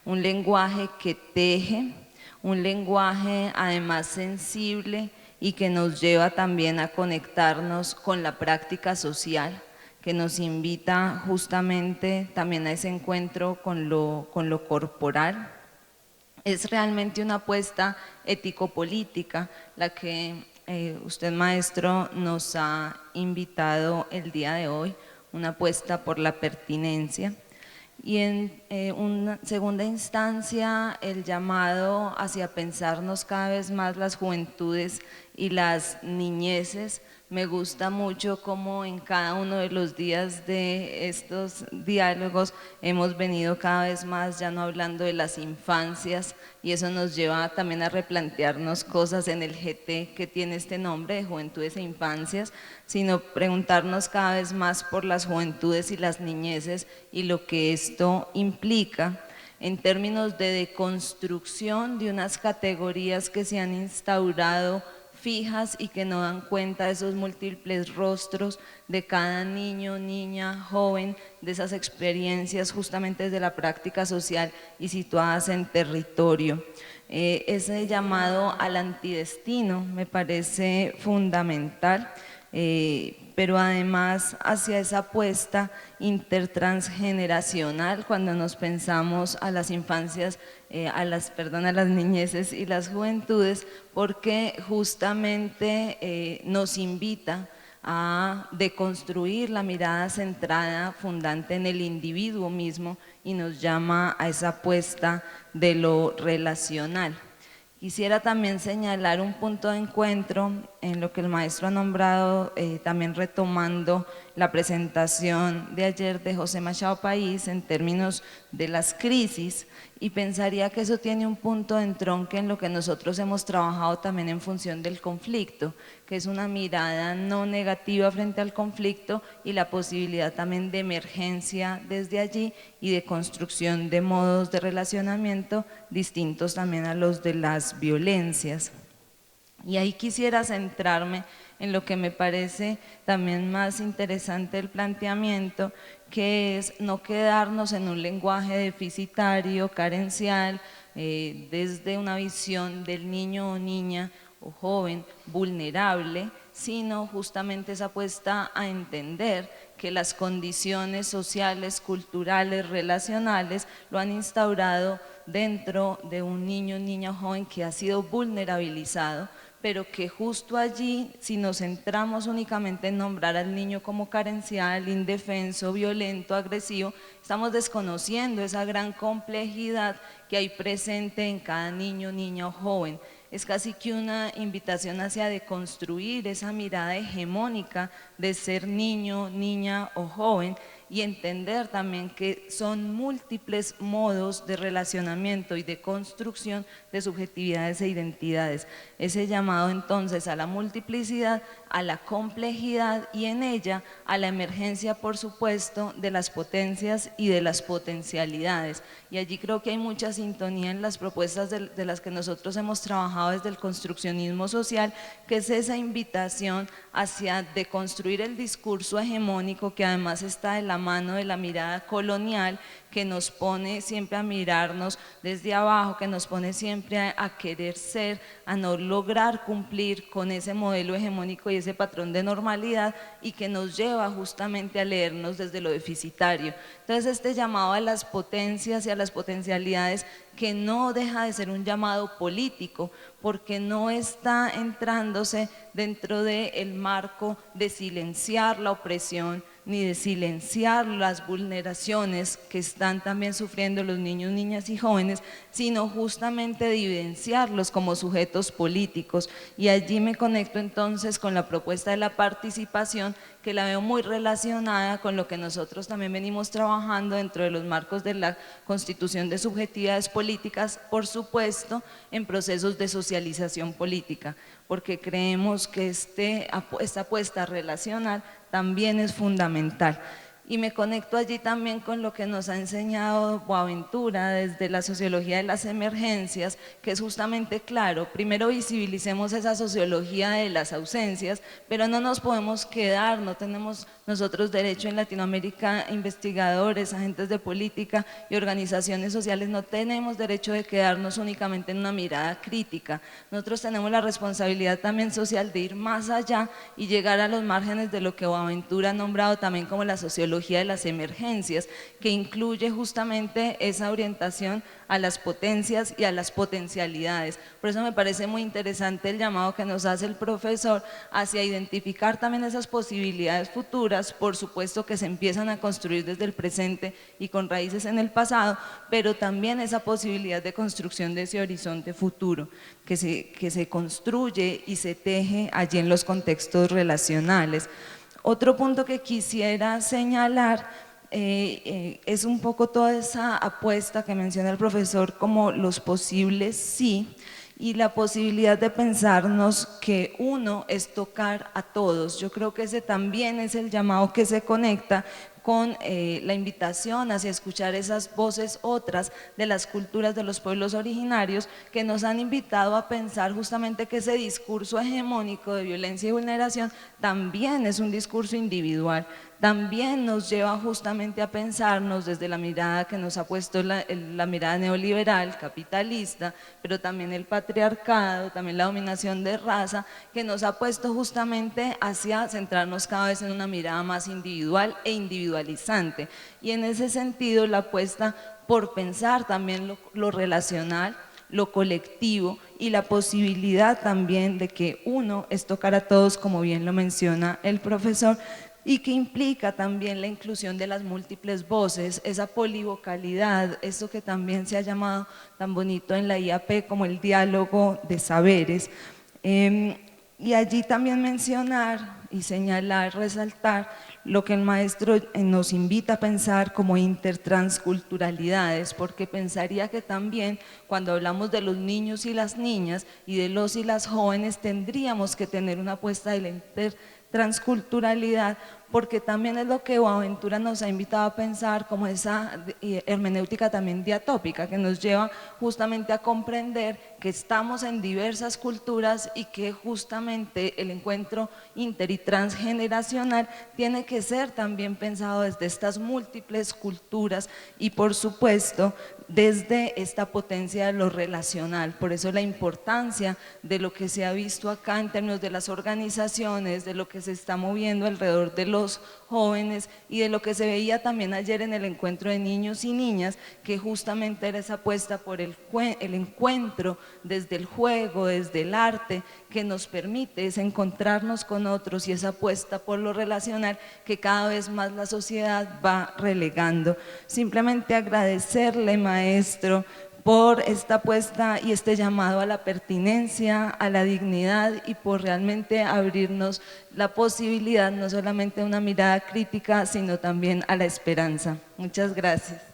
Speaker 2: un lenguaje que teje, un lenguaje además sensible y que nos lleva también a conectarnos con la práctica social, que nos invita justamente también a ese encuentro con lo corporal. Es realmente una apuesta ético-política la que usted, maestro, nos ha invitado el día de hoy, una apuesta por la pertinencia. Y en una segunda instancia, el llamado hacia pensarnos cada vez más las juventudes y las niñeces. Me gusta mucho cómo en cada uno de los días de estos diálogos hemos venido cada vez más ya no hablando de las infancias, y eso nos lleva también a replantearnos cosas en el GT que tiene este nombre de Juventudes e Infancias, sino preguntarnos cada vez más por las juventudes y las niñeces y lo que esto implica en términos de deconstrucción de unas categorías que se han instaurado fijas y que no dan cuenta de esos múltiples rostros de cada niño, niña, joven, de esas experiencias justamente desde la práctica social y situadas en territorio. Ese llamado al antidestino me parece fundamental, pero además hacia esa apuesta intertransgeneracional cuando nos pensamos a las infancias, a las niñeces y las juventudes, porque justamente nos invita a deconstruir la mirada centrada, fundante en el individuo mismo, y nos llama a esa apuesta de lo relacional. Quisiera también señalar un punto de encuentro en lo que el maestro ha nombrado, también retomando la presentación de ayer de José Machado País en términos de las crisis, y pensaría que eso tiene un punto de entronque en lo que nosotros hemos trabajado también en función del conflicto, que es una mirada no negativa frente al conflicto y la posibilidad también de emergencia desde allí y de construcción de modos de relacionamiento distintos también a los de las violencias. Y ahí quisiera centrarme en lo que me parece también más interesante del planteamiento, que es no quedarnos en un lenguaje deficitario, carencial, desde una visión del niño o niña o joven vulnerable, sino justamente esa apuesta a entender que las condiciones sociales, culturales, relacionales lo han instaurado dentro de un niño, niña o joven que ha sido vulnerabilizado, pero que justo allí, si nos centramos únicamente en nombrar al niño como carencial, indefenso, violento, agresivo, estamos desconociendo esa gran complejidad que hay presente en cada niño, niña o joven. Es casi que una invitación hacia deconstruir esa mirada hegemónica de ser niño, niña o joven, y entender también que son múltiples modos de relacionamiento y de construcción de subjetividades e identidades. Ese llamado entonces a la multiplicidad, a la complejidad y en ella a la emergencia, por supuesto, de las potencias y de las potencialidades. Y allí creo que hay mucha sintonía en las propuestas de las que nosotros hemos trabajado desde el construccionismo social, que es esa invitación hacia deconstruir el discurso hegemónico que además está de la mano de la mirada colonial, que nos pone siempre a mirarnos desde abajo, que nos pone siempre a querer ser, a no lograr cumplir con ese modelo hegemónico y ese patrón de normalidad, y que nos lleva justamente a leernos desde lo deficitario. Entonces este llamado a las potencias y a las potencialidades, que no deja de ser un llamado político, porque no está entrándose dentro del marco de silenciar la opresión, ni de silenciar las vulneraciones que están también sufriendo los niños, niñas y jóvenes, sino justamente de evidenciarlos como sujetos políticos. Y allí me conecto entonces con la propuesta de la participación, que la veo muy relacionada con lo que nosotros también venimos trabajando dentro de los marcos de la constitución de subjetividades políticas, por supuesto, en procesos de socialización política, porque creemos que esta apuesta relacional también es fundamental. Y me conecto allí también con lo que nos ha enseñado Boaventura desde la sociología de las emergencias, que es justamente claro, primero visibilicemos esa sociología de las ausencias, pero no nos podemos quedar, no tenemos nosotros derecho en Latinoamérica, investigadores, agentes de política y organizaciones sociales, no tenemos derecho de quedarnos únicamente en una mirada crítica. Nosotros tenemos la responsabilidad también social de ir más allá y llegar a los márgenes de lo que Boaventura ha nombrado también como la sociología de las emergencias, que incluye justamente esa orientación a las potencias y a las potencialidades. Por eso me parece muy interesante el llamado que nos hace el profesor hacia identificar también esas posibilidades futuras, por supuesto que se empiezan a construir desde el presente y con raíces en el pasado, pero también esa posibilidad de construcción de ese horizonte futuro que se construye y se teje allí en los contextos relacionales. Otro punto que quisiera señalar es un poco toda esa apuesta que menciona el profesor como los posibles sí, y la posibilidad de pensarnos que uno es tocar a todos. Yo creo que ese también es el llamado que se conecta con la invitación hacia escuchar esas voces otras de las culturas de los pueblos originarios que nos han invitado a pensar justamente que ese discurso hegemónico de violencia y vulneración también es un discurso individual, también nos lleva justamente a pensarnos desde la mirada que nos ha puesto la mirada neoliberal, capitalista, pero también el patriarcado, también la dominación de raza, que nos ha puesto justamente hacia centrarnos cada vez en una mirada más individual e individualizante. Y en ese sentido la apuesta por pensar también lo relacional, lo colectivo y la posibilidad también de que uno es tocar a todos, como bien lo menciona el profesor, y que implica también la inclusión de las múltiples voces, esa polivocalidad, eso que también se ha llamado tan bonito en la IAP como el diálogo de saberes. Y allí también mencionar y señalar, resaltar lo que el maestro nos invita a pensar como intertransculturalidades, porque pensaría que también cuando hablamos de los niños y las niñas y de los y las jóvenes tendríamos que tener una apuesta de la transculturalidad, porque también es lo que Boaventura nos ha invitado a pensar como esa hermenéutica también diatópica que nos lleva justamente a comprender que estamos en diversas culturas y que justamente el encuentro inter y transgeneracional tiene que ser también pensado desde estas múltiples culturas y por supuesto desde esta potencia de lo relacional. Por eso la importancia de lo que se ha visto acá en términos de las organizaciones, de lo que se está moviendo alrededor de los jóvenes y de lo que se veía también ayer en el encuentro de niños y niñas, que justamente era esa apuesta por el encuentro desde el juego, desde el arte, que nos permite es encontrarnos con otros y esa apuesta por lo relacional que cada vez más la sociedad va relegando. Simplemente agradecerle, maestro, por esta apuesta y este llamado a la pertinencia, a la dignidad y por realmente abrirnos la posibilidad no solamente de una mirada crítica, sino también a la esperanza. Muchas gracias.